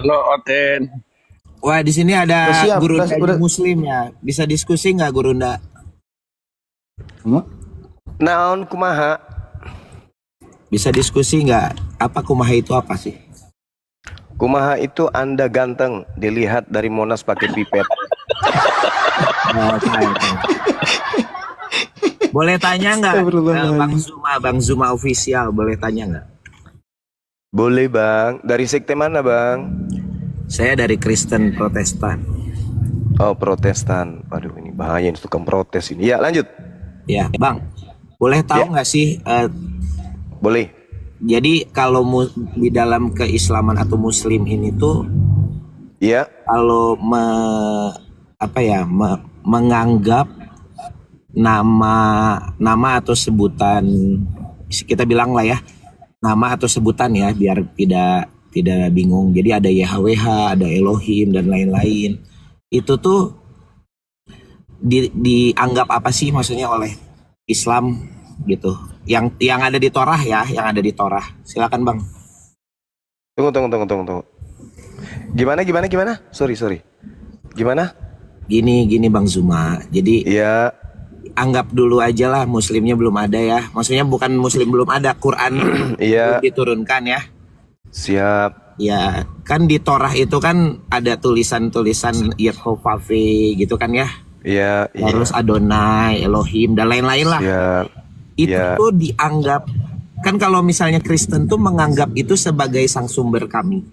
Halo Oten. Wah, di sini Udah ada siap, guru udah. Muslim ya. Bisa diskusi nggak, Guru Nda? Naon kumaha? Bisa diskusi nggak? Apa kumaha itu apa sih? Kumaha itu Anda ganteng, dilihat dari Monas pakai pipet. Oh, tahu. Boleh tanya nggak, Bang Zuma official? Boleh tanya nggak? Boleh bang, dari sekte mana bang? Saya dari Kristen Protestan. Oh Protestan, aduh ini bahaya ini tukang protes ini. Ya lanjut. Ya, Bang. Boleh tahu Ya. nggak sih? Boleh. Jadi kalau di dalam keislaman atau Muslim ini tuh, Iya. kalau menganggap nama atau sebutan, kita bilang lah ya, nama atau sebutan ya, biar tidak bingung. Jadi ada YHWH, ada Elohim dan lain-lain. Itu tuh dianggap apa sih maksudnya oleh Islam gitu? Yang ada di Torah ya, yang ada di Torah. Silakan Bang. Tunggu. Gimana? Sorry. Gimana? Gini Bang Zuma. Jadi Iya. anggap dulu aja lah Muslimnya belum ada ya. Maksudnya bukan Muslim belum ada, Quran Iya. belum diturunkan ya. Siap. Ya, kan di Torah itu kan ada tulisan-tulisan Yehovah gitu kan ya. Iya. Terus Adonai, Elohim dan lain-lain lah. Siap. Itu Ya. tuh dianggap, kan kalau misalnya Kristen tuh menganggap itu sebagai sang sumber kami.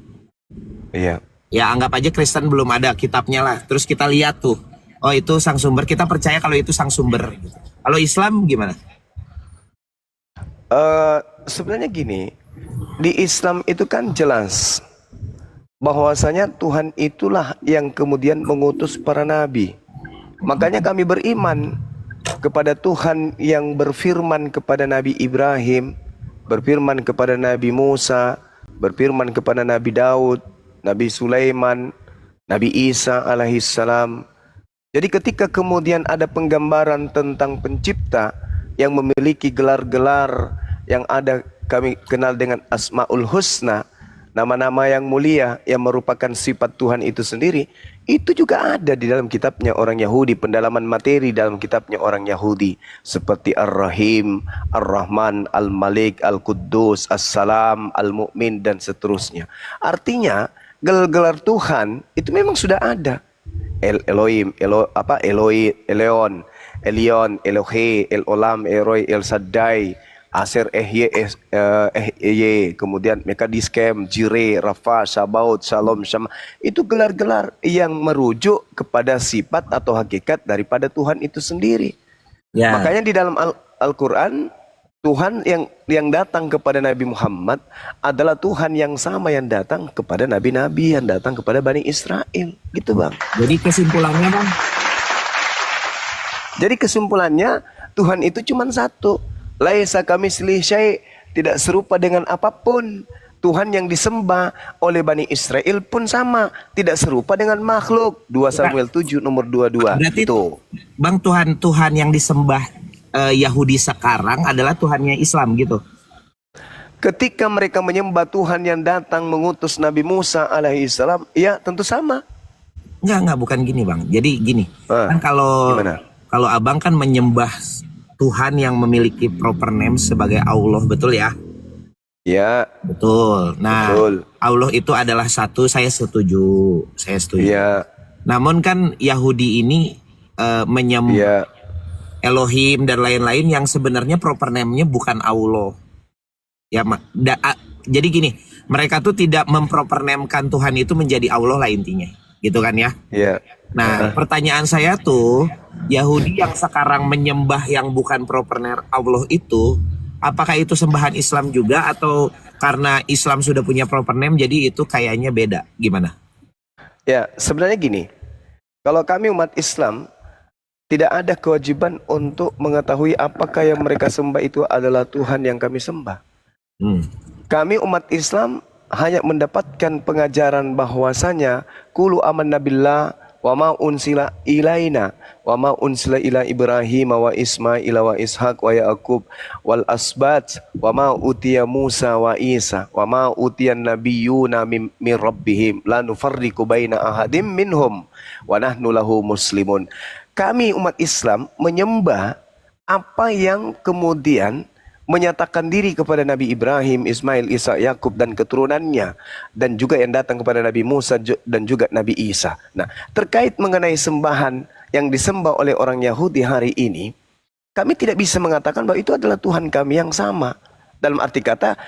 Iya. Ya anggap aja Kristen belum ada kitabnya lah. Terus kita lihat tuh, oh itu sang sumber, kita percaya kalau itu sang sumber. Kalau Islam gimana? Sebenarnya gini, di Islam itu kan jelas bahwasanya Tuhan itulah yang kemudian mengutus para nabi. Makanya kami beriman kepada Tuhan yang berfirman kepada Nabi Ibrahim, berfirman kepada Nabi Musa, berfirman kepada Nabi Daud, Nabi Sulaiman, Nabi Isa alaihissalam. Jadi ketika kemudian ada penggambaran tentang pencipta yang memiliki gelar-gelar yang ada kami kenal dengan Asmaul Husna, nama-nama yang mulia yang merupakan sifat Tuhan itu sendiri, itu juga ada di dalam kitabnya orang Yahudi, pendalaman materi dalam kitabnya orang Yahudi, seperti Ar-Rahim, Ar-Rahman, Al-Malik, Al-Quddus, As-Salam, Al-Mu'min dan seterusnya. Artinya gelar-gelar Tuhan itu memang sudah ada. Elohim, Eloi, Eleon, Elion, Elohe, El Olam, Eroi, El Shaddai, Aser, kemudian Mekadiskem, Jire, Rafa, Sabaut, Shalom, Syama. Itu gelar-gelar yang merujuk kepada sifat atau hakikat daripada Tuhan itu sendiri. Ya. Makanya di dalam Al-Quran, Tuhan yang datang kepada Nabi Muhammad adalah Tuhan yang sama yang datang kepada nabi-nabi, yang datang kepada Bani Israel. Gitu Bang. Jadi kesimpulannya Bang? Jadi kesimpulannya Tuhan itu cuma satu. Laisa kamitslihi syai', tidak serupa dengan apapun. Tuhan yang disembah oleh Bani Israel pun sama, tidak serupa dengan makhluk. 2 Samuel 7 nomor 22. Berarti itu Bang, Tuhan yang disembah Yahudi sekarang adalah Tuhannya Islam gitu. ketika mereka menyembah Tuhan yang datang mengutus Nabi Musa alaihissalam, ya tentu sama. Enggak, bukan gini Bang. Jadi gini, kan kalau Abang kan menyembah Tuhan yang memiliki proper name sebagai Allah, betul ya? Ya. Betul. Nah, betul. Allah itu adalah satu, saya setuju. Ya. Namun kan Yahudi ini menyembah Ya. Elohim dan lain-lain yang sebenarnya proper name-nya bukan Allah. Ya, jadi gini, mereka tuh tidak memproper name-kan Tuhan itu menjadi Allah lah intinya. Gitu kan ya? Ya. Nah, pertanyaan saya tuh, Yahudi yang sekarang menyembah yang bukan proper name Allah itu, apakah itu sembahan Islam juga atau karena Islam sudah punya proper name jadi itu kayaknya beda? Gimana? Ya, sebenarnya gini. Kalau kami umat Islam tidak ada kewajiban untuk mengetahui apakah yang mereka sembah itu adalah Tuhan yang kami sembah. Kami umat Islam hanya mendapatkan pengajaran bahwasanya qulu amanna billah wa ma unsila ilaina wa ma unsila ila Ibrahim wa Ismail wa Ishaq wa Yaqub wal asbat wa ma utiya Musa wa Isa wa ma utiyan nabiyyuna min rabbihim la nufarriqu baina ahadim minhum wa nahnu lahu muslimun. Kami umat Islam menyembah apa yang kemudian menyatakan diri kepada Nabi Ibrahim, Ismail, Isa, Yakub dan keturunannya, dan juga yang datang kepada Nabi Musa dan juga Nabi Isa. Nah, terkait mengenai sembahan yang disembah oleh orang Yahudi hari ini, kami tidak bisa mengatakan bahwa itu adalah Tuhan kami yang sama. Dalam arti kata,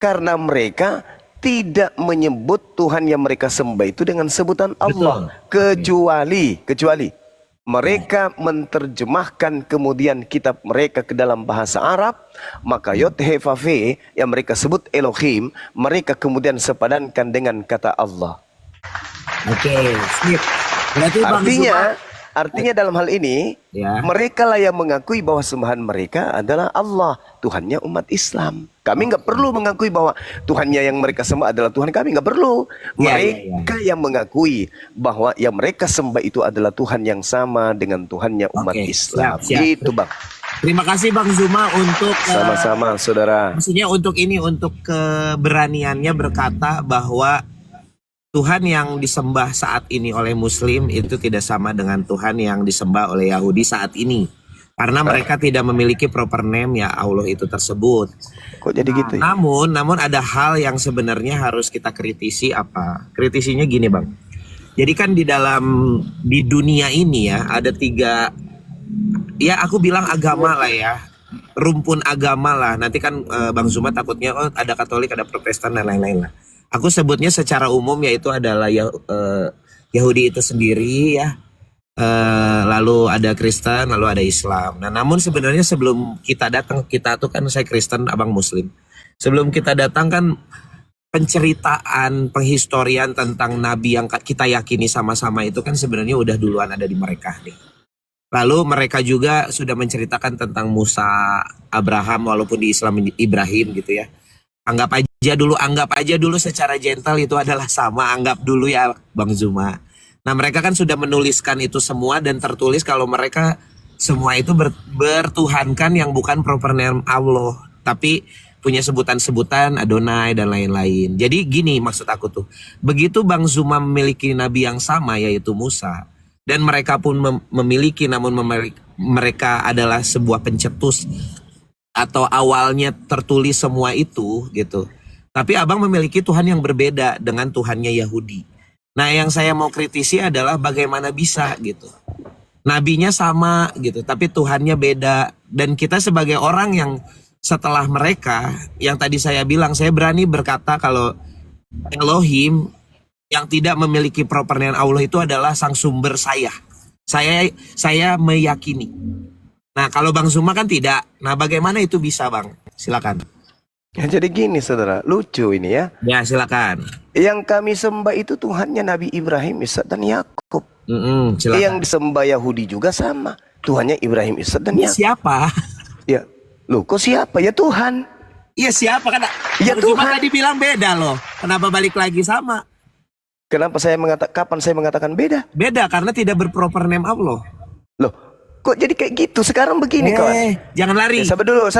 karena mereka tidak menyebut Tuhan yang mereka sembah itu dengan sebutan Allah. Kecuali mereka menerjemahkan kemudian kitab mereka ke dalam bahasa Arab, maka Yod He Vav He yang mereka sebut Elohim, mereka kemudian sepadankan dengan kata Allah. Oke, sip. Berarti Artinya dalam hal ini, mereka lah yang mengakui bahwa sembahan mereka adalah Allah, Tuhannya umat Islam. Kami nggak perlu mengakui bahwa Tuhannya yang mereka sembah adalah Tuhan kami, nggak perlu. Mereka yang mengakui bahwa yang mereka sembah itu adalah Tuhan yang sama dengan Tuhannya umat Islam. Siap. Gitu Bang. Terima kasih Bang Zuma untuk sama-sama saudara. Maksudnya untuk keberaniannya berkata bahwa Tuhan yang disembah saat ini oleh Muslim itu tidak sama dengan Tuhan yang disembah oleh Yahudi saat ini. Karena mereka tidak memiliki proper name ya Allah itu tersebut. Kok jadi gitu ya? Namun ada hal yang sebenarnya harus kita kritisi apa? Kritisinya gini Bang. Jadi kan di dunia ini ya ada 3, ya aku bilang agama lah ya. Rumpun agama lah. Nanti kan Bang Zuma takutnya ada Katolik, ada Protestan dan lain-lain lah. Aku sebutnya secara umum yaitu adalah Yahudi itu sendiri ya. Lalu ada Kristen, lalu ada Islam. Nah, namun sebenarnya sebelum kita datang, kita tuh kan saya Kristen, Abang Muslim. Sebelum kita datang kan penceritaan, penghistorian tentang Nabi yang kita yakini sama-sama itu kan sebenarnya udah duluan ada di mereka nih. Lalu mereka juga sudah menceritakan tentang Musa, Abraham, walaupun di Islam Ibrahim gitu ya. Anggap aja dulu secara gentle itu adalah sama, anggap dulu ya Bang Zuma. Nah mereka kan sudah menuliskan itu semua dan tertulis kalau mereka semua itu bertuhankan yang bukan proper name Allah, tapi punya sebutan-sebutan Adonai dan lain-lain. Jadi gini maksud aku tuh, begitu Bang Zuma memiliki nabi yang sama yaitu Musa, dan mereka pun memiliki, namun mereka adalah sebuah pencetus atau awalnya tertulis semua itu gitu. Tapi Abang memiliki Tuhan yang berbeda dengan Tuhannya Yahudi. Nah yang saya mau kritisi adalah bagaimana bisa gitu. Nabinya sama gitu, tapi Tuhannya beda. Dan kita sebagai orang yang setelah mereka, yang tadi saya bilang, saya berani berkata kalau Elohim yang tidak memiliki proper name Allah itu adalah sang sumber saya. Saya meyakini. Nah kalau Bang Zuma kan tidak. Nah bagaimana itu bisa Bang? Silakan. Ya, jadi gini saudara, lucu ini ya. Ya silakan. Yang kami sembah itu Tuhannya Nabi Ibrahim, Ishak dan Yakub. Silakan. Yang disembah Yahudi juga sama, Tuhannya Ibrahim, Ishak dan Yakub. Siapa? Ya, loh kok siapa? Ya Tuhan. Iya siapa kan? Ya Bang Zuma Tuhan. tadi bilang beda loh. Kenapa balik lagi sama? Kenapa kapan saya mengatakan beda? Beda karena tidak berproper name Allah. Loh, kok jadi kayak gitu? Sekarang begini kawan. Jangan lari. Sabar dulu.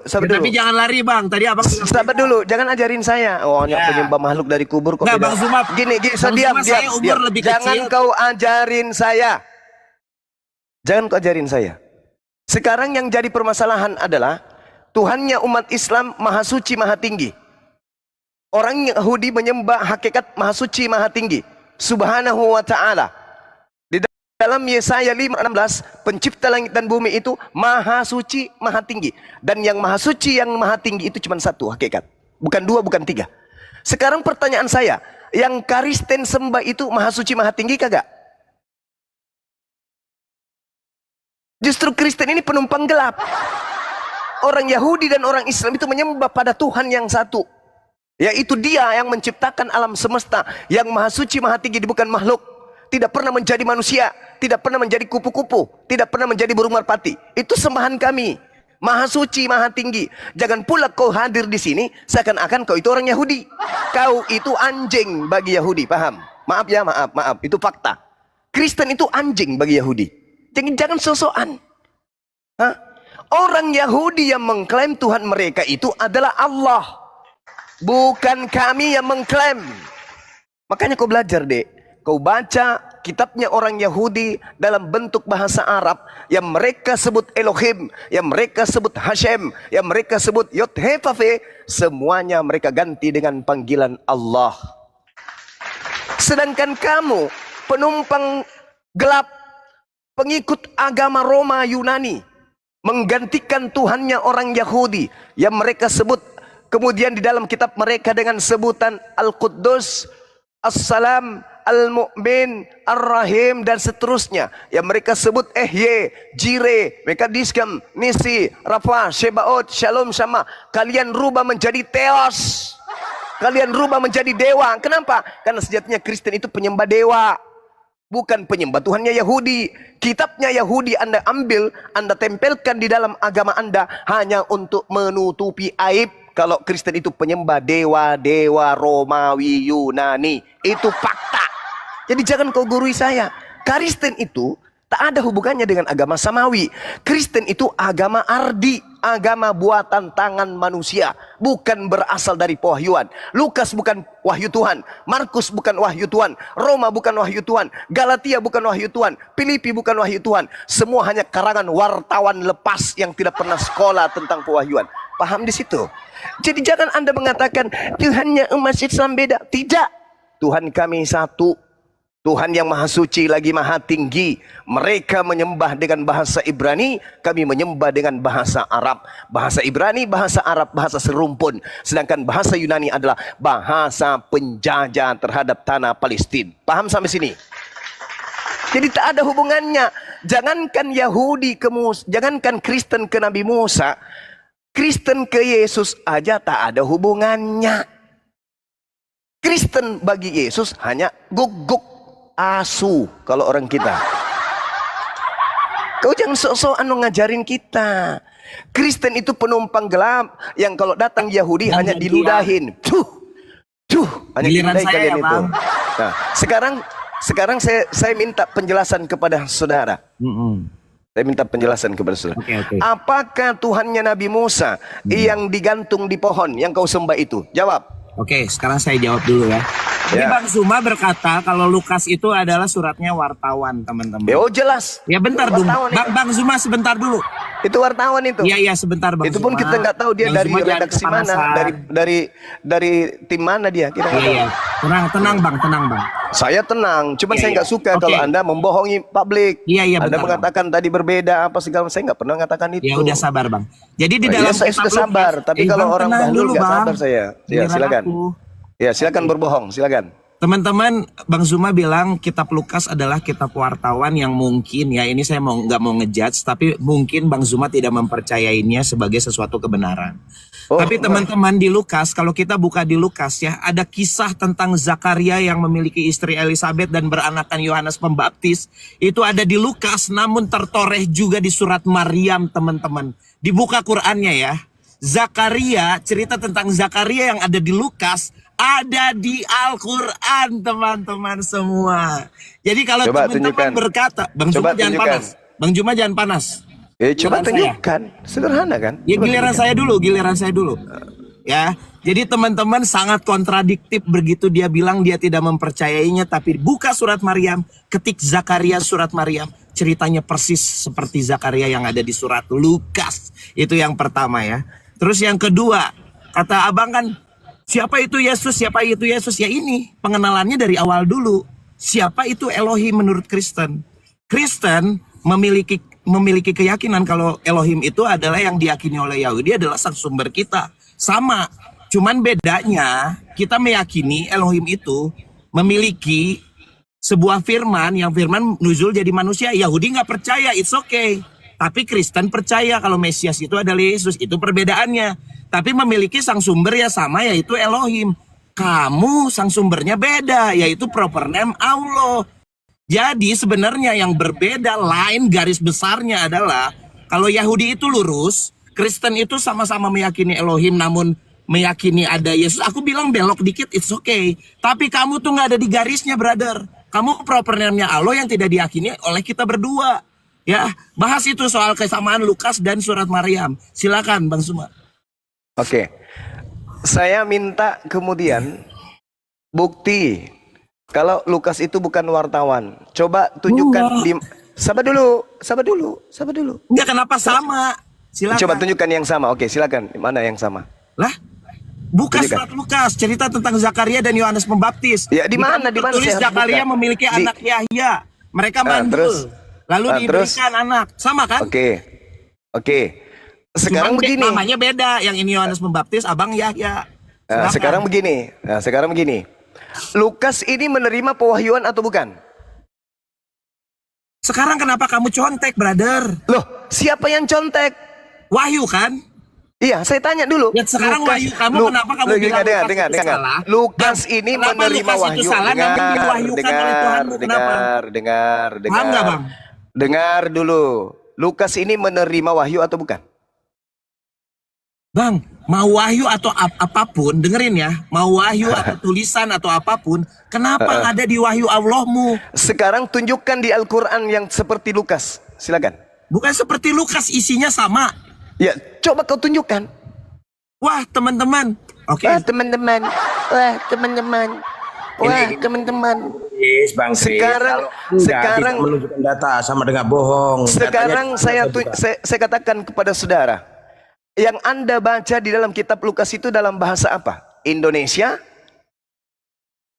Tapi jangan lari Bang. Tadi Abang sabar dulu, jangan ajarin saya. Oh, penyembah makhluk dari kubur kok. Nggak, Bang Zuma. Gini, diam. Lebih jangan kecil. kau ajarin saya. Jangan kau ajarin saya. Sekarang yang jadi permasalahan adalah Tuhannya umat Islam Maha Suci, Maha Tinggi. Orang Yahudi menyembah hakikat Maha Suci, Maha Tinggi, Subhanahu wa Ta'ala. Di dalam Yesaya 5:16, pencipta langit dan bumi itu Maha Suci, Maha Tinggi. Dan yang Maha Suci, yang Maha Tinggi itu cuma satu hakikat. Bukan dua, bukan tiga. Sekarang pertanyaan saya, yang Kristen sembah itu Maha Suci, Maha Tinggi kagak? Justru Kristen ini penumpang gelap. Orang Yahudi dan orang Islam itu menyembah pada Tuhan yang satu. Yaitu dia yang menciptakan alam semesta, yang Maha Suci, Maha Tinggi, bukan makhluk. Tidak pernah menjadi manusia, tidak pernah menjadi kupu-kupu, tidak pernah menjadi burung merpati. Itu sembahan kami. Maha Suci, Maha Tinggi. Jangan pula kau hadir di sini seakan-akan kau itu orang Yahudi. Kau itu anjing bagi Yahudi, paham? Maaf ya, maaf. Itu fakta. Kristen itu anjing bagi Yahudi. Jangan sosokan. Hah? Orang Yahudi yang mengklaim Tuhan mereka itu adalah Allah, bukan kami yang mengklaim. Makanya kau belajar, Dek. Kau baca kitabnya orang Yahudi dalam bentuk bahasa Arab yang mereka sebut Elohim, yang mereka sebut Hashem, yang mereka sebut Yod-He-Vav-He, semuanya mereka ganti dengan panggilan Allah. Sedangkan kamu penumpang gelap, pengikut agama Roma Yunani, menggantikan Tuhannya orang Yahudi yang mereka sebut kemudian di dalam kitab mereka dengan sebutan Al-Quddus, As-Salam, Al-Mu'min, Ar-Rahim, dan seterusnya. Yang mereka sebut Ehye, Jire, Mekadiskam, Nisi, Rafa, Shebaot, Shalom, Sama. Kalian rubah menjadi Theos. Kalian rubah menjadi dewa. Kenapa? Karena sejatinya Kristen itu penyembah dewa, bukan penyembah Tuhannya Yahudi. Kitabnya Yahudi Anda ambil, Anda tempelkan di dalam agama Anda hanya untuk menutupi aib. Kalau Kristen itu penyembah dewa-dewa Romawi Yunani. Itu fakta. Jadi jangan kau gurui saya. Kristen itu tak ada hubungannya dengan agama samawi. Kristen itu agama ardi, agama buatan tangan manusia, bukan berasal dari pewahyuan. Lukas bukan wahyu Tuhan, Markus bukan wahyu Tuhan, Roma bukan wahyu Tuhan, Galatia bukan wahyu Tuhan, Filipi bukan wahyu Tuhan. Semua hanya karangan wartawan lepas yang tidak pernah sekolah tentang pewahyuan. Paham di situ? Jadi jangan Anda mengatakan Tuhannya umat Islam beda. Tidak. Tuhan kami satu. Tuhan yang maha suci lagi maha tinggi. Mereka menyembah dengan bahasa Ibrani, kami menyembah dengan bahasa Arab. Bahasa Ibrani, bahasa Arab, bahasa serumpun. Sedangkan bahasa Yunani adalah bahasa penjajah terhadap tanah Palestina. Paham sampai sini? Jadi tak ada hubungannya. Jangankan Yahudi ke Musa, jangankan Kristen ke Nabi Musa, Kristen ke Yesus aja tak ada hubungannya. Kristen bagi Yesus hanya guguk asu kalau orang kita. Kau jangan sok-sokan ngajarin kita. Kristen itu penumpang gelap yang kalau datang Yahudi hanya diludahin. Hanya Giliran diludahin saya kalian ya, itu. Bang. Nah, sekarang saya minta penjelasan kepada saudara. Saya minta penjelasan kepada saudara. Oke. Apakah Tuhannya Nabi Musa yang digantung di pohon yang kau sembah itu? Jawab. Oke, sekarang saya jawab dulu ya. Jadi Ya. Bang Zuma berkata kalau Lukas itu adalah suratnya wartawan, teman-teman. Oh jelas. Ya bentar dulu. Wartawan itu. Bang Zuma sebentar dulu. Itu wartawan itu. Iya sebentar Bang Itu pun Zuma. kita nggak tahu dia Bang dari Zuma jangan redaksi mana, kepanasan. dari tim mana dia. Kita nggak tahu. Iya. Tenang Bang. Saya tenang, cuman Iya, saya nggak iya. suka Oke. kalau Anda membohongi publik. Iya, Anda bentar, mengatakan tadi berbeda apa segala, saya nggak pernah mengatakan itu. Ya udah sabar Bang. Jadi di Oh, dalam iya, saya kitab sudah sabar, Lukas- tapi kalau Bang, orang tenang bahlul dulu, nggak Bang. sabar saya. Ya Giliran silakan. aku. Ya silakan berbohong, silakan. Teman-teman, Bang Zuma bilang kitab Lukas adalah kitab wartawan yang mungkin ya, ini saya nggak mau ngejudge, tapi mungkin Bang Zuma tidak mempercayainya sebagai sesuatu kebenaran. Oh, Tapi teman-teman di Lukas, kalau kita buka di Lukas ya, ada kisah tentang Zakaria yang memiliki istri Elizabeth dan beranakan Yohanes Pembaptis. Itu ada di Lukas, namun tertoreh juga di surat Maryam, teman-teman. Dibuka Qur'annya ya. Zakaria, cerita tentang Zakaria yang ada di Lukas ada di Al-Quran, teman-teman semua. Jadi kalau Coba teman-teman tunjukkan. berkata, Bang Coba Zuma jangan tunjukkan. panas. Bang Zuma jangan panas. Coba Giliran saya. tunjukkan, sederhana kan? Ya Coba giliran tunjukkan. giliran saya dulu. Ya, jadi teman-teman sangat kontradiktif begitu dia bilang dia tidak mempercayainya, tapi buka surat Maryam, ketik Zakaria surat Maryam, ceritanya persis seperti Zakaria yang ada di surat Lukas. Itu yang pertama ya. Terus yang kedua, kata abang kan, siapa itu Yesus? Siapa itu Yesus? Ya ini pengenalannya dari awal dulu. Siapa itu Elohim menurut Kristen? Kristen memiliki keyakinan kalau Elohim itu adalah yang diyakini oleh Yahudi adalah sang sumber kita. Sama, cuman bedanya kita meyakini Elohim itu memiliki sebuah firman yang firman nuzul jadi manusia. Yahudi nggak percaya, it's okay. Tapi Kristen percaya kalau Mesias itu adalah Yesus. Itu perbedaannya. Tapi memiliki sang sumber ya sama, yaitu Elohim. Kamu sang sumbernya beda, yaitu proper name Allah. Jadi sebenarnya yang berbeda lain garis besarnya adalah kalau Yahudi itu lurus, Kristen itu sama-sama meyakini Elohim namun meyakini ada Yesus. Aku bilang belok dikit, it's okay. Tapi kamu tuh nggak ada di garisnya, brother. Kamu propernernya Allah yang tidak diyakini oleh kita berdua. Ya, bahas itu soal kesamaan Lukas dan surat Maryam. Silakan Bang Zuma. Oke. Saya minta kemudian bukti kalau Lukas itu bukan wartawan. Coba tunjukkan di sabar dulu. Enggak, kenapa sama? Silakan. Coba tunjukkan yang sama. Oke, silakan. Mana yang sama? Lah, bukan Tunjukkan. surat Lukas, cerita tentang Zakaria dan Yohanes Pembaptis. Ya, di mana? Di mana Tulis saya harus Zakaria buka? memiliki anak Yahya. Mereka mandul. terus? Lalu Terus? diberikan anak. Sama kan? Oke. Sekarang Cuman begini. namanya beda. Yang ini Yohanes Pembaptis, abang Yahya. Nah, sekarang begini. Lukas ini menerima pewahyuan atau bukan? Sekarang kenapa kamu contek, brother? Loh, siapa yang contek? Wahyu kan? Iya, saya tanya dulu. Ya, sekarang wahyu kamu kenapa kamu bilang Lukas itu salah? Lukas Bang, ini kenapa menerima Lukas itu wahyu. salah, namun diwahyukan oleh Tuhanmu? Kenapa? Dengar. Paham nggak, Bang? Dengar dulu. Lukas ini menerima wahyu atau bukan? Bang, mau wahyu atau apapun, dengerin ya. Mau wahyu atau tulisan atau apapun, kenapa ada di wahyu Allahmu? Sekarang tunjukkan di Al-Quran yang seperti Lukas. Silakan. Bukan seperti Lukas, isinya sama. Ya, coba kau tunjukkan. Wah, teman-teman. Oke. Wah, teman-teman. Yes, Bang Kris. Sekarang menunjukkan data sama dengan bohong. Sekarang saya katakan kepada saudara, yang Anda baca di dalam kitab Lukas itu dalam bahasa apa? Indonesia,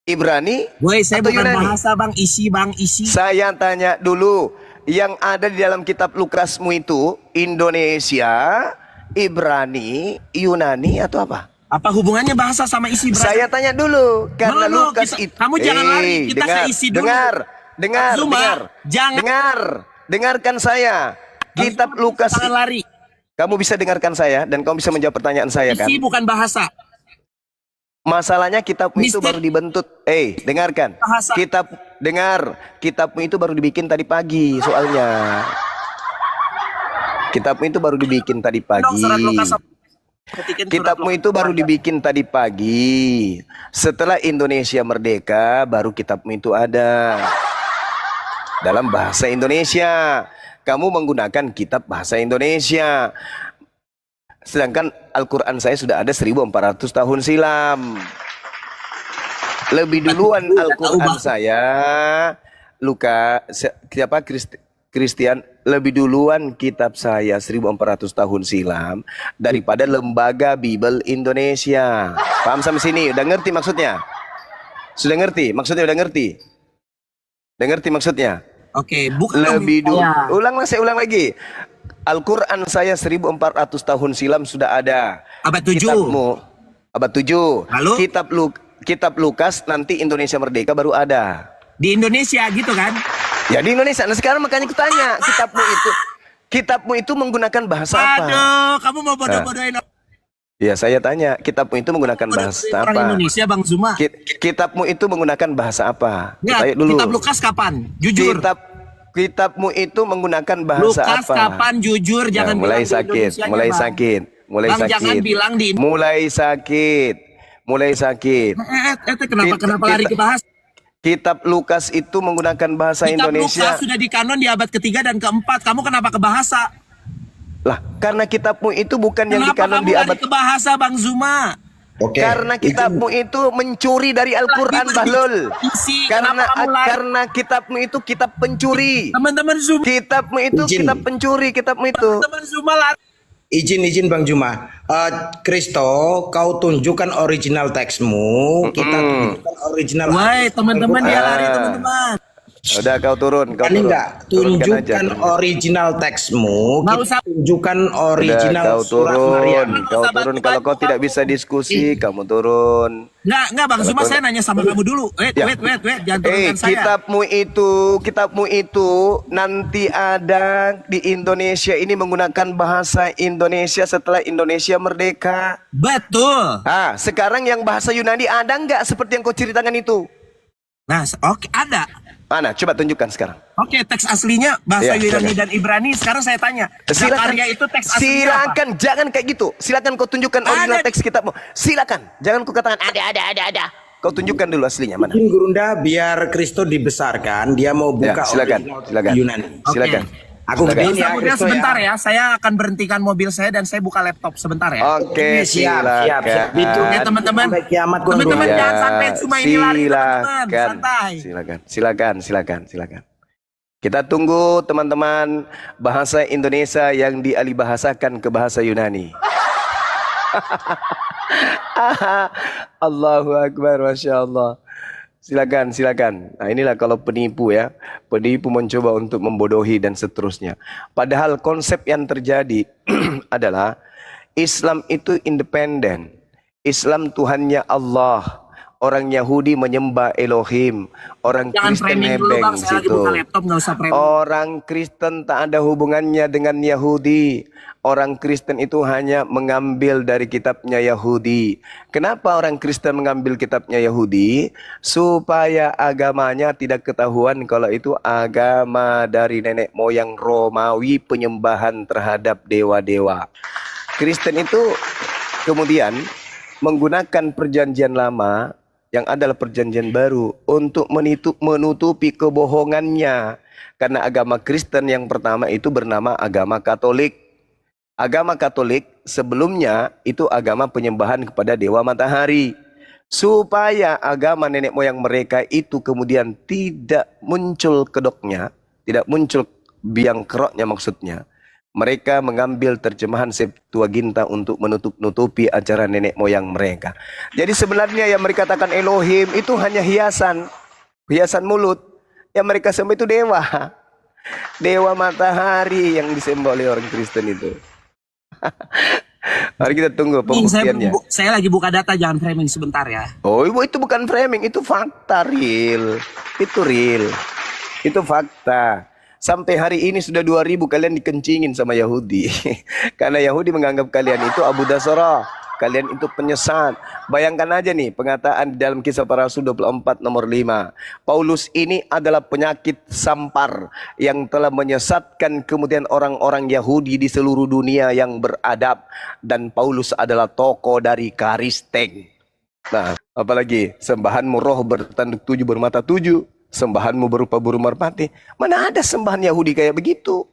Ibrani, Woi, saya atau bukan Yunani? bahasa Bang, isi. Saya tanya dulu, yang ada di dalam kitab Lukasmu itu Indonesia, Ibrani, Yunani atau apa? Apa hubungannya bahasa sama isi, brother? Saya tanya dulu, karena No, Lukas kita- itu. kamu jangan lari, kita ke isi dulu. Dengar, Zuma, jangan. dengarkan saya. Kitab Lukas. Jangan lari. Kamu bisa dengarkan saya dan kamu bisa menjawab pertanyaan saya kan? Isi bukan bahasa. Masalahnya kitabmu itu Mister- baru dibentuk. Dengarkan. Bahasa. Kitabmu itu baru dibikin tadi pagi soalnya. Kitabmu itu baru dibikin tadi Dong, pagi. surat Lukas. Ketikin surat Kitabmu Lukas. itu baru dibikin tadi pagi. Setelah Indonesia merdeka, baru kitabmu itu ada. Dalam bahasa Indonesia. Kamu menggunakan kitab bahasa Indonesia. Sedangkan Al-Quran saya sudah ada 1400 tahun silam. Lebih duluan Al-Quran saya, Christian, lebih duluan kitab saya 1400 tahun silam daripada lembaga Bible Indonesia. Paham sampai sini? Udah ngerti maksudnya? Sudah ngerti? Maksudnya udah ngerti? Udah ngerti maksudnya? Oke, bukan Lebih dulu. Ya. Saya ulang lagi. Al-Quran saya 1400 tahun silam sudah ada. Abad 7. Kitabmu abad 7. Lalu? Kitab Lukas nanti Indonesia merdeka baru ada. Di Indonesia gitu kan? Ya di Indonesia. Nah sekarang makanya kutanya, kitabmu itu menggunakan bahasa apa? Aduh, kamu mau bodoh-bodohin Ya saya tanya, kitabmu itu menggunakan bahasa orang apa? Indonesia, Bang Zuma? Kitabmu itu menggunakan bahasa apa? Enggak, Tanya dulu. kitab Lukas kapan? Jujur. Kitabmu itu menggunakan bahasa Lukas apa? kapan? Jujur, jangan Nah, mulai bilang di sakit, Indonesianya, mulai Bang. sakit, mulai Bang, sakit. jangan bilang di Mulai sakit. Kenapa lari ke bahasa? Kitab Lukas itu menggunakan bahasa Kitab Indonesia. Lukas sudah dikanon di abad ketiga dan keempat. Kamu kenapa ke bahasa? Lah, karena kitabmu itu bukan yang Kenapa dikanon kamu di lari abad. ke bahasa, Bang Zuma? Oke. Karena kitabmu itu mencuri dari Al-Quran, Bahlul. Isi, kenapa kamu lari? Karena kitabmu itu kitab pencuri. Teman-teman Zuma, Kitabmu itu Izin. kitab pencuri, kitabmu itu. teman-teman Zuma lari. Izin Bang Juma. Kristo, kau tunjukkan original teksmu. Kita tunjukkan original. Woi, teman-teman dia Al-Quran. lari, teman-teman. Udah kau turun, kau Ini turun. enggak tunjukkan original teksmu. Nggak Kita usah. tunjukkan Udah original kau surat turun, Maryam. kau turun. Kalau kau tidak bisa diskusi, kamu turun. Enggak Bang Zuma, saya nanya sama kamu dulu. Wait, Ya. jangan turunkan saya. Kitabmu itu nanti ada di Indonesia ini menggunakan bahasa Indonesia setelah Indonesia merdeka. Betul. Sekarang yang bahasa Yunani ada nggak seperti yang kau ceritakan itu? Nah, oke, ada. Mana? Coba tunjukkan sekarang. Oke, teks aslinya bahasa Ya, Yunani silakan. dan Ibrani. Sekarang saya tanya, Zakaria itu teks aslinya apa? Silakan, jangan kayak gitu. Silakan kau tunjukkan original Ada. teks kitabmu. Silakan, jangan kau katakan ada. Kau tunjukkan dulu aslinya mana. Izin Gurunda, biar Kristo dibesarkan, dia mau Ya, buka silakan, original silakan. Yunani. Silakan. Aku Silakan. gedein ya, Kemudian Kristo sebentar ya. ya, saya akan berhentikan mobil saya dan saya buka laptop sebentar ya. Oke, Siap, siap, siap. Itu Oke, teman-teman. sampai kiamat kurang Teman-teman, dua. jangan sampai cuma ini lari, teman-teman. Silakan. Santai. Silakan. Kita tunggu teman-teman bahasa Indonesia yang dialihbahasakan ke bahasa Yunani. Allahu Akbar, Masya Allah. Silakan. Nah, inilah kalau penipu ya. Penipu mencoba untuk membodohi dan seterusnya. Padahal konsep yang terjadi adalah Islam itu independen. Islam Tuhannya Allah. Orang Yahudi menyembah Elohim. Orang Jangan Kristen framing dulu nebeng bang, saya lagi situ. buka laptop, nggak usah framing. Orang Kristen tak ada hubungannya dengan Yahudi. Orang Kristen itu hanya mengambil dari kitabnya Yahudi. Kenapa orang Kristen mengambil kitabnya Yahudi? Supaya agamanya tidak ketahuan kalau itu agama dari nenek moyang Romawi, penyembahan terhadap dewa-dewa. Kristen itu kemudian menggunakan perjanjian lama yang adalah perjanjian baru untuk menutupi kebohongannya. Karena agama Kristen yang pertama itu bernama agama Katolik. Agama Katolik sebelumnya itu agama penyembahan kepada dewa matahari. Supaya agama nenek moyang mereka itu kemudian tidak muncul kedoknya, tidak muncul biang keroknya maksudnya. Mereka mengambil terjemahan Septuaginta untuk menutup-nutupi ajaran nenek moyang mereka. Jadi sebenarnya yang mereka katakan Elohim itu hanya hiasan mulut. Yang mereka sembah itu dewa. Dewa matahari yang disembah oleh orang Kristen itu. Mari kita tunggu pembuktiannya. Saya lagi buka data, jangan framing sebentar ya. Oh, itu bukan framing, itu fakta real. Itu real. Itu fakta. Sampai hari ini sudah 2000 kalian dikencingin sama Yahudi. Karena Yahudi menganggap kalian itu Abu Dasara. Kalian itu penyesat. Bayangkan aja nih pengataan di dalam Kisah Para Rasul 24 nomor 5. Paulus ini adalah penyakit sampar yang telah menyesatkan kemudian orang-orang Yahudi di seluruh dunia yang beradab. Dan Paulus adalah tokoh dari Karisteng. Nah, apalagi sembahanmu roh bertanduk 7 bermata 7. Sembahanmu berupa burung merpati. Mana ada sembahan Yahudi kayak begitu?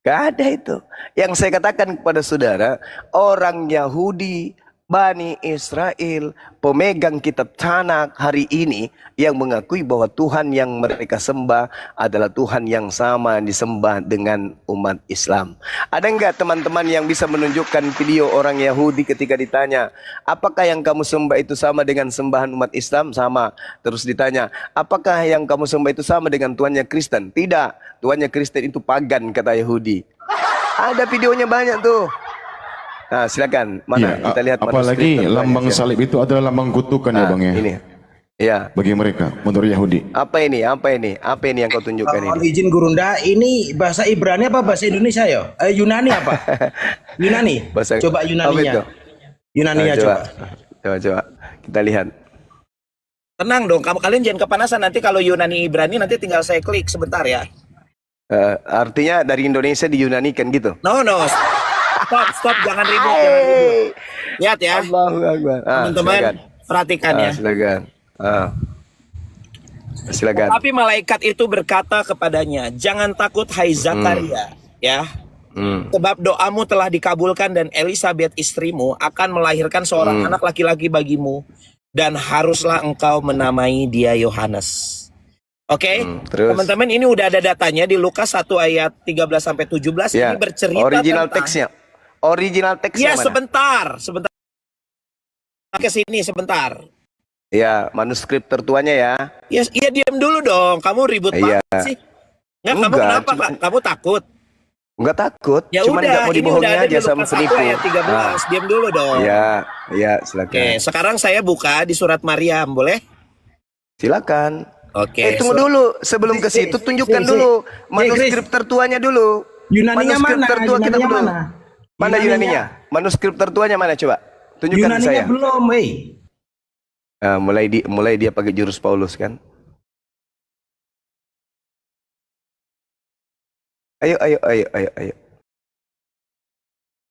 Gak ada itu. Yang saya katakan kepada saudara, orang Yahudi, Bani Israel, pemegang kitab Tanakh hari ini yang mengakui bahwa Tuhan yang mereka sembah adalah Tuhan yang sama yang disembah dengan umat Islam. Ada enggak teman-teman yang bisa menunjukkan video orang Yahudi ketika ditanya, apakah yang kamu sembah itu sama dengan sembahan umat Islam? Sama. Terus ditanya, apakah yang kamu sembah itu sama dengan Tuhannya Kristen? Tidak. Tuhannya Kristen itu pagan, kata Yahudi. Ada videonya banyak tuh. Nah, silakan. Mana Ya, kita lihat apalagi lambang salib itu adalah lambang kutukan ya, Bang ya. Ini. Ya. Bagi mereka menurut Yahudi. Apa ini? Apa ini yang kau tunjukkan Mohon ini? izin Gurunda, ini bahasa Ibrani apa bahasa Indonesia ya? Yunani apa? Yunani. Bahasa- Coba apa itu? Yunaninya. Yunaninya coba. Coba. Kita lihat. Tenang dong, kalian jangan kepanasan. Nanti kalau Yunani Ibrani nanti tinggal saya klik sebentar ya. Artinya dari Indonesia di Yunani kan gitu. No, stop, jangan ribut, jangan ribut. Lihat ya, Allahu Akbar. teman-teman, Silakan. perhatikan ya. Silakan. Silakan. Tapi malaikat itu berkata kepadanya, jangan takut hai Zakaria, ya. Sebab doamu telah dikabulkan dan Elisabeth istrimu akan melahirkan seorang anak laki-laki bagimu dan haruslah engkau menamai dia Yohanes. Oke, terus? teman-teman, ini udah ada datanya di Lukas 1 ayat 13 sampai 17. Ya. Ini bercerita Original tentang teksnya. Original teksnya Ya, mana? sebentar. Ke sini sebentar. Ya, manuskrip tertuanya ya. Ya diam dulu dong. Kamu ribut Iya. banget sih. Kamu Enggak, kenapa? cuman- Kamu takut? Enggak takut, Ya cuman udah, enggak mau ini dibohongi udah ada di aja sama Lukas 1 penipu. ayat 13. Diam dulu dong. Ya, silakan. Oke, sekarang saya buka di surat Maryam, boleh? Silakan. Oke. Tunggu dulu, sebelum ke situ tunjukkan dulu manuskrip tertuanya dulu. Yunaninya Manuskrip mana? tertua kita Yunaninya dulu. mana? Mana Yunaninya? Manuskrip tertuanya mana coba? Tunjukkan ke Yunaninya saya. belum, hei. Mulai dia pakai jurus Paulus kan? Ayo.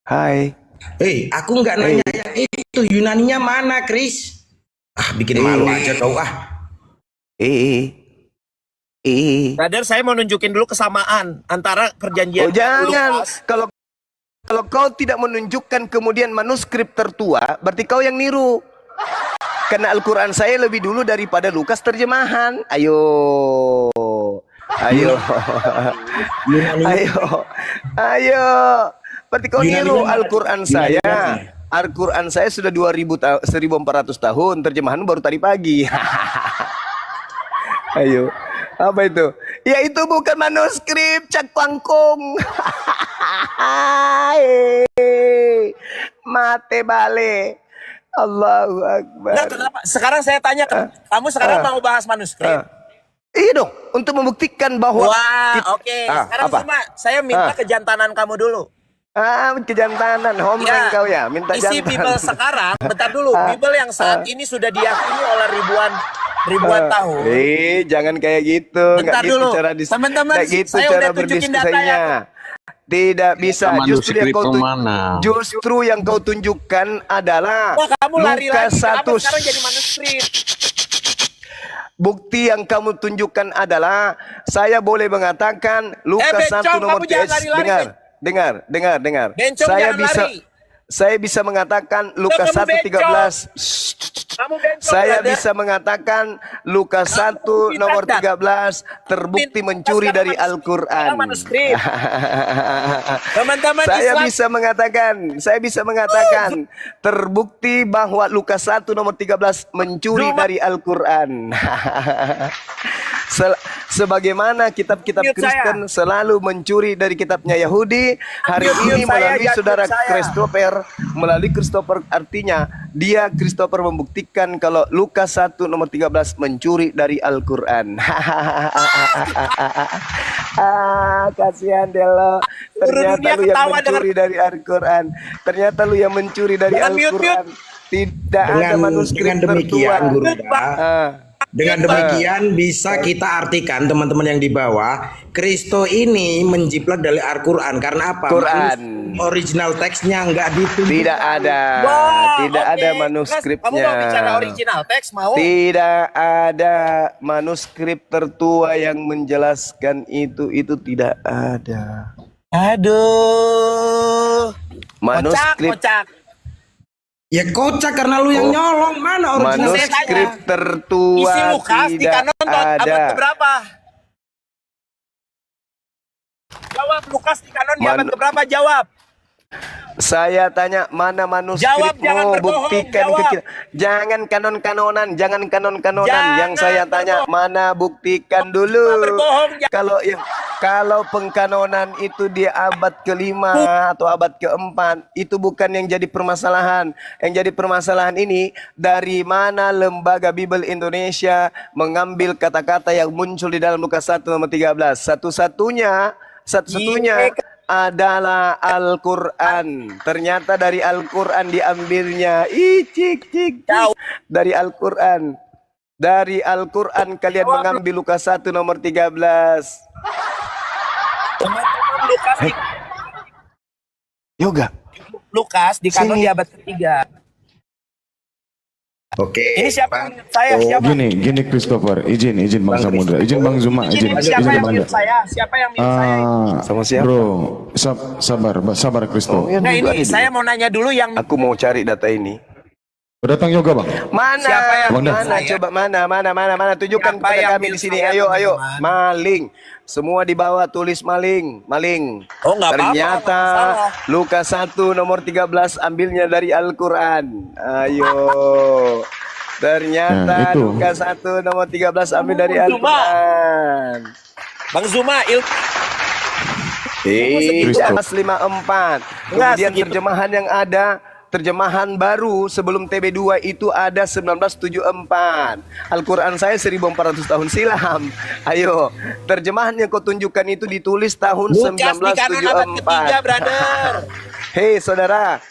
Hai. Hei, aku nggak nanya itu Yunaninya mana, Kris? Bikin malu aja kau Brother, saya mau nunjukin dulu kesamaan antara perjanjian jangan. Lukas. Kalau kau tidak menunjukkan kemudian manuskrip tertua, berarti kau yang niru. Karena Al-Quran saya lebih dulu daripada Lukas terjemahan. Ayo. Berarti kau niru Al-Quran saya. Al-Quran saya sudah 1400 tahun, terjemahan baru tadi pagi. Ayo. Apa itu? Ya itu bukan manuskrip, cak pangkung. Mate bale. Allahu Akbar. Nah, kenapa? Sekarang saya tanya, kamu sekarang mau bahas manuskrip? Iya dong, untuk membuktikan bahwa oke. Sekarang cuma saya minta kejantanan kamu dulu. Kejantanan, homreng kau ya, minta isi jantan. Bible sekarang, bentar dulu. Bible yang saat ini sudah diyakini oleh ribuan tahun. Jangan kayak gitu. Bentar gitu dulu. cara Teman-teman, gitu saya cara udah tunjukin datanya. Tidak bisa. Justru yang kau tunjukkan adalah Wah, kamu lari Lukas lagi. 1. Sekarang jadi manuskrip. Bukti yang kamu tunjukkan adalah saya boleh mengatakan Lukas 1 nomor kamu jangan lari-lari. Dengar. Bencong, jangan lari. Saya bisa mengatakan Lukas 1:13. Kamu bencong, Saya brother. bisa mengatakan Lukas 1 nomor 13 terbukti mencuri dari Al-Quran. Teman-teman Saya Islam. bisa mengatakan terbukti bahwa Lukas 1 nomor 13 mencuri dari Al-Quran. Sebagaimana kitab-kitab Kristen selalu mencuri dari kitabnya Yahudi, hari ini melalui saudara Christopher, artinya Christopher membuktikan kalau Lukas 1 nomor 13 mencuri dari Al-Quran. Kasihan Delo, ternyata lu yang mencuri dari Al-Quran. Ternyata lu yang mencuri dari Al-Quran. Tidak ada manuskrip tertua. Dengan demikian bisa kita artikan teman-teman yang di bawah, Kristo ini menjiplak dari Al-Quran. Karena apa? Original teksnya nggak ditunjukkan. Tidak ada. Tidak ada manuskripnya. Kamu mau bicara original teks, mau? Tidak ada manuskrip tertua yang menjelaskan itu tidak ada. Aduh. Manuskrip Kocak. Ya kocak karena lu yang nyolong. Mana original manuskrip tertua Isi Lukas di tidak kanon abad ada. keberapa? Jawab, Lukas di kanon di abad keberapa? Jawab. Saya tanya mana manuskripmu? Jawab, jangan berbohong, Buktikan jawab. Jangan kanon-kanonan, jangan kanon-kanonan. Jangan Yang saya tanya mana, buktikan dulu. berbohong, Kalau pengkanonan itu di abad ke-5 atau abad ke-4, itu bukan yang jadi permasalahan. Yang jadi permasalahan ini dari mana lembaga Bible Indonesia mengambil kata-kata yang muncul di dalam Lukas 1 nomor 13. Satu-satunya adalah Al-Quran. Ternyata dari Al-Quran diambilnya. Dari Al-Quran. Dari Al-Quran kalian mengambil Lukas 1 nomor 13. Teman-teman, Lukas Yoga. Lukas di kanon di abad ketiga. Oke. Ini siapa yang saya? Siapa? Gini Christopher, izin Bang Samudra, izin Bang Zuma, izin Siapa yang Bang. mirip saya? Siapa yang mirip saya? Sama siapa? Bro, sabar Christo. Ya, Nah dulu ini aja saya dulu. mau nanya dulu yang Aku mau cari data ini. Datang Yoga Bang. Mana? Siapa yang Mana? saya? Coba mana? Tunjukkan Siapa yang kepada kami di mirip sini. saya, Ayo. teman-teman? Maling. Semua di bawah tulis maling. Oh, nggak apa-apa, Ternyata nggak masalah. Lukas 1 nomor 13 ambilnya dari Al-Quran. Ayo. Ternyata Nah, itu. Lukas 1 nomor 13 ambil dari Zuma. Al-Quran. Bang Zuma, Iya, 54. Enggak, Kemudian segitu. terjemahan yang ada, terjemahan baru sebelum TB2 itu ada 1974. Al-Quran saya 1400 tahun silam. Ayo, terjemahan yang kau tunjukkan itu ditulis tahun Lukas di kanon abad ketiga, 1974. brother. Hei saudara,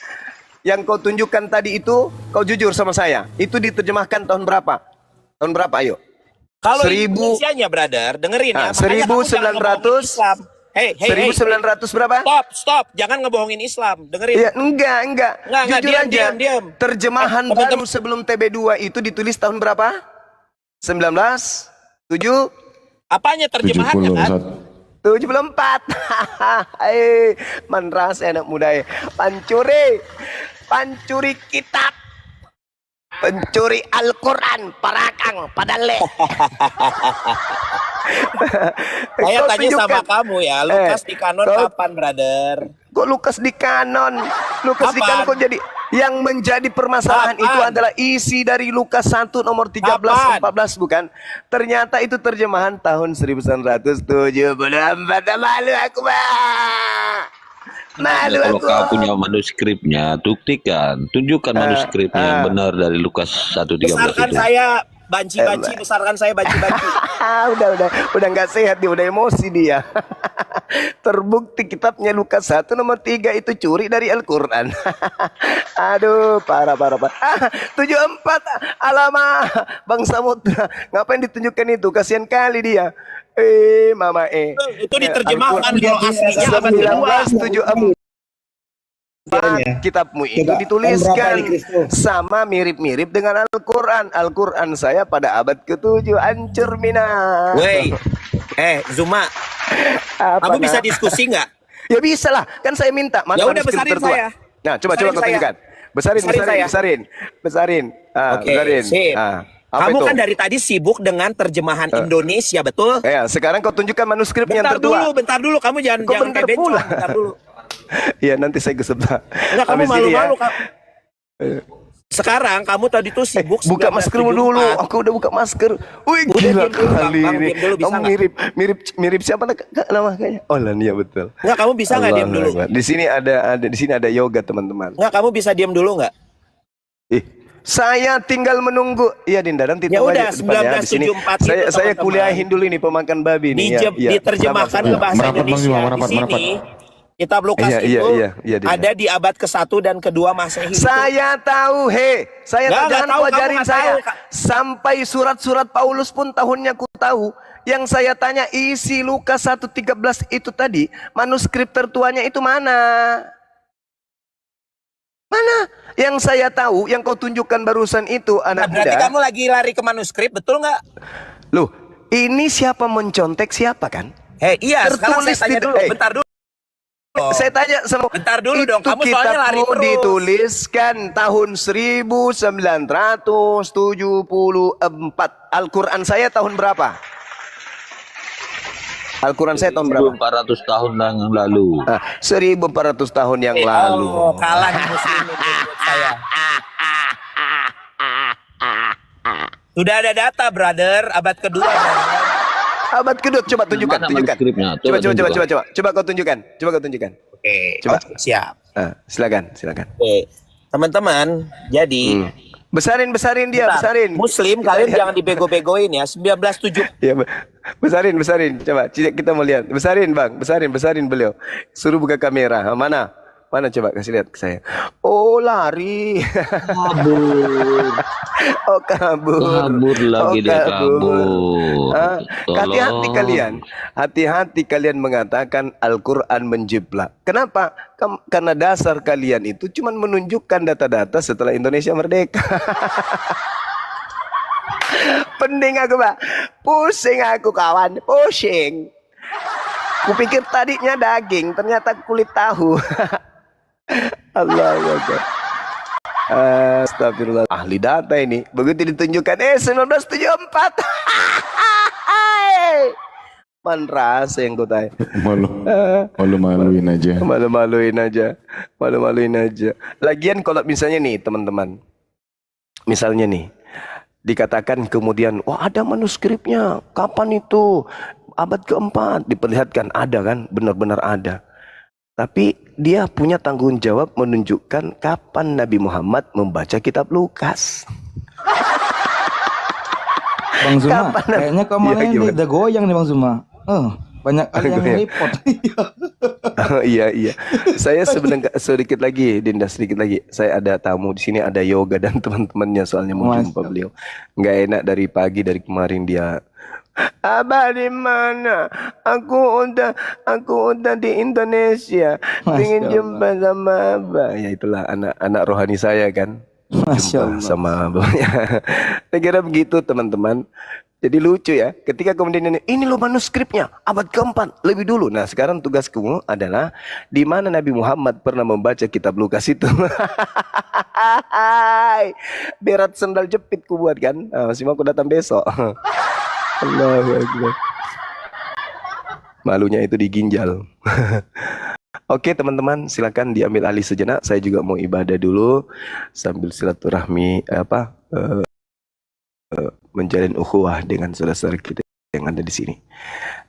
yang kau tunjukkan tadi itu, kau jujur sama saya, itu diterjemahkan tahun berapa? Tahun berapa, ayo? Kalau 1000 Indonesianya, brother, dengerin ya. Nah, makanya kamu jangan ngomongin 1900 Islam. Hey, 1900 berapa? Stop. Jangan ngebohongin Islam. Dengerin. Ya, enggak. Jujur aja. Diam. Terjemahan baru sebelum TB2 itu ditulis tahun berapa? 1907? Apanya terjemahannya kan? 74. Manras anak muda. Pancuri kitab. Pencuri Al-Quran, parakang, padale. Saya tanya sama kamu ya, Lukas di kanon kapan, brother? Kok Lukas di kanon? Lukas di kanon kok jadi yang menjadi permasalahan itu adalah isi dari Lukas 1 nomor 13 14 bukan? Ternyata itu terjemahan tahun 1974. Malu aku, Pak. Malu kalau aku. kau punya manuskripnya, buktikan, tunjukkan manuskripnya yang benar dari Lukas 1:13 Besarkan itu. saya banci-banci, besarkan saya banci-banci. udah nggak sehat dia, udah emosi dia. Terbukti kitabnya Lukas 1 nomor 3 itu curi dari Al-Quran. Aduh, parah. 74, alamak, Bang Samudra, ngapain ditunjukkan itu? Kasihan kali dia. Mama Itu diterjemahkan kalau aslinya abad kedua. 1974 kitabmu itu dituliskan sama mirip-mirip dengan Al-Quran. Al-Quran saya pada abad ke-7 hancur mina. Wey, Zuma, kamu bisa diskusi nggak? Ya bisa lah, kan saya minta. Ya udah, besarin tertua. saya. Nah, coba kau tunjukkan. Besarin. Oke, sip. Kamu kan dari tadi sibuk dengan terjemahan Indonesia, betul? Ya, sekarang kau tunjukkan manuskrip yang tertua. Bentar dulu, kamu jangan kayak bencong, bentar dulu. Iya, nanti saya gusap. Enggak, kamu malu-malu. Sekarang kamu tadi tuh sibuk buka masker dulu. Aku udah buka masker. Wih, gila kali ini. Kamu mirip siapa nama kayaknya? Oh, Lania, betul. Enggak, kamu bisa nggak diam dulu? Di sini ada yoga, teman-teman. Enggak, kamu bisa diam dulu nggak? Saya tinggal menunggu. Iya, Dinda, nanti ya udah, 1974 saya kuliahin dulu ini pemakan babi nih. Diterjemahkan ke bahasa Indonesia. Di sini kitab Lukas itu ada di abad ke-1 dan ke-2 Masehi. Saya tahu, jangan kau ajarin saya. Sampai surat-surat Paulus pun tahunnya ku tahu. Yang saya tanya isi Lukas 1:13 itu tadi, manuskrip tertuanya itu mana? Mana? Yang saya tahu, yang kau tunjukkan barusan itu, anak muda. Berarti kamu lagi lari ke manuskrip, betul nggak? Loh, ini siapa mencontek siapa kan? Iya, sekarang saya tanya dulu, bentar dulu. Saya tanya sama, bentar dulu dong, kamu soalnya lari terus. Dituliskan tahun 1974. Al-Quran saya tahun berapa? Al-Quran saya tahun berapa? 1400 tahun yang lalu. 1400 tahun yang lalu. Oh, kalah di muslim itu saya. Sudah ada data, brother, abad kedua. Abad kedua, coba tunjukkan. Coba kau tunjukkan. Oke, coba. Siap. Silakan. Oke. Teman-teman, jadi besarin dia. Muslim, kalian jangan dibego-begoin ya. 1907. Ya, besarin. Coba kita mau lihat. Besarin, Bang. Besarin beliau. Suruh buka kamera. Mana coba kasih lihat ke saya. Oh, lari. Kabur. Kabur lagi dia kabur. Hati-hati kalian mengatakan Al-Quran menjiplak. Kenapa? Karena dasar kalian itu cuma menunjukkan data-data setelah Indonesia merdeka. Pening aku, Pak. Pusing aku, kawan. Pusing. Kupikir tadinya daging, ternyata kulit tahu. Allah Akbar. Astagfirullah. Ahli data ini. Begitu ditunjukkan 1974. Manras yang kau tanya. Malu-maluin aja. Malu-maluin aja. Lagian kalau misalnya nih, teman-teman. Misalnya nih, dikatakan kemudian, wah ada manuskripnya. Kapan itu? Abad keempat. Diperlihatkan ada kan? Benar-benar ada. Tapi dia punya tanggung jawab menunjukkan kapan Nabi Muhammad membaca kitab Lukas. Bang Zuma, kayaknya kemarin ini udah goyang nih Bang Zuma. Banyak yang repot. Iya. Saya sebenarnya sedikit lagi, Dinda, sedikit lagi. Saya ada tamu di sini, ada yoga dan teman-temannya soalnya mau jumpa beliau. Nggak enak dari pagi dari kemarin dia Abah di mana? Aku udah di Indonesia. Pengen jumpa sama Abah. Ya itulah anak rohani saya kan. Masya Jumpa sama abahnya. Saya kira begitu teman-teman. Jadi lucu ya. Ketika kemudian ini lo manuskripnya abad keempat lebih dulu. Nah sekarang tugasku adalah di mana Nabi Muhammad pernah membaca kitab Lukas itu. Berat sendal jepit ku buat kan. Masih mau aku datang besok. Allahu Akbar. Malunya itu diginjal. Oke teman-teman, silakan diambil alih sejenak. Saya juga mau ibadah dulu sambil silaturahmi menjalin ukhuwah dengan saudara-saudara kita yang ada di sini.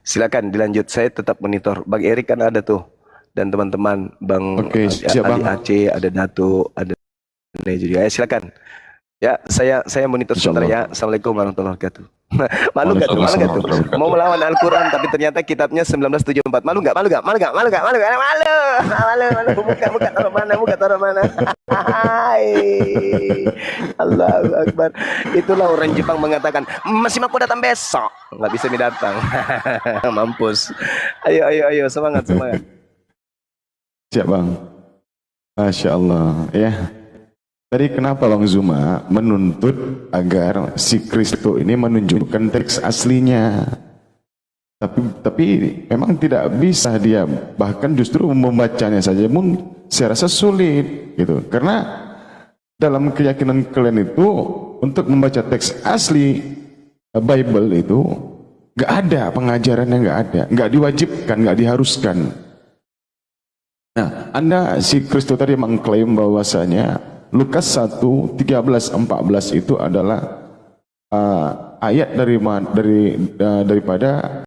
Silakan dilanjut. Saya tetap monitor. Bang Erik kan ada tuh dan teman-teman Bang Ali Aceh, ada Dato, ada juga. Silakan. Ya, saya monitor sebentar ya. Assalamualaikum warahmatullahi wabarakatuh. Malu gak tuh? Mau melawan Al-Quran tapi ternyata kitabnya 1974. Malu gak? Buka taruh mana? Allahu Akbar. Itulah orang Jepang mengatakan masih mampu datang besok. Nggak bisa datang. Mampus. Ayo semangat. Siap bang. Masya Allah ya. Tadi kenapa Bang Zuma menuntut agar si Kristo ini menunjukkan teks aslinya? Tapi memang tidak bisa dia, bahkan justru membacanya saja pun saya rasa sulit gitu. Karena dalam keyakinan kalian itu untuk membaca teks asli Bible itu nggak ada pengajarannya, nggak diwajibkan, nggak diharuskan. Nah, si Kristo tadi mengklaim bahwasanya Lukas 1:13-14 itu adalah ayat daripada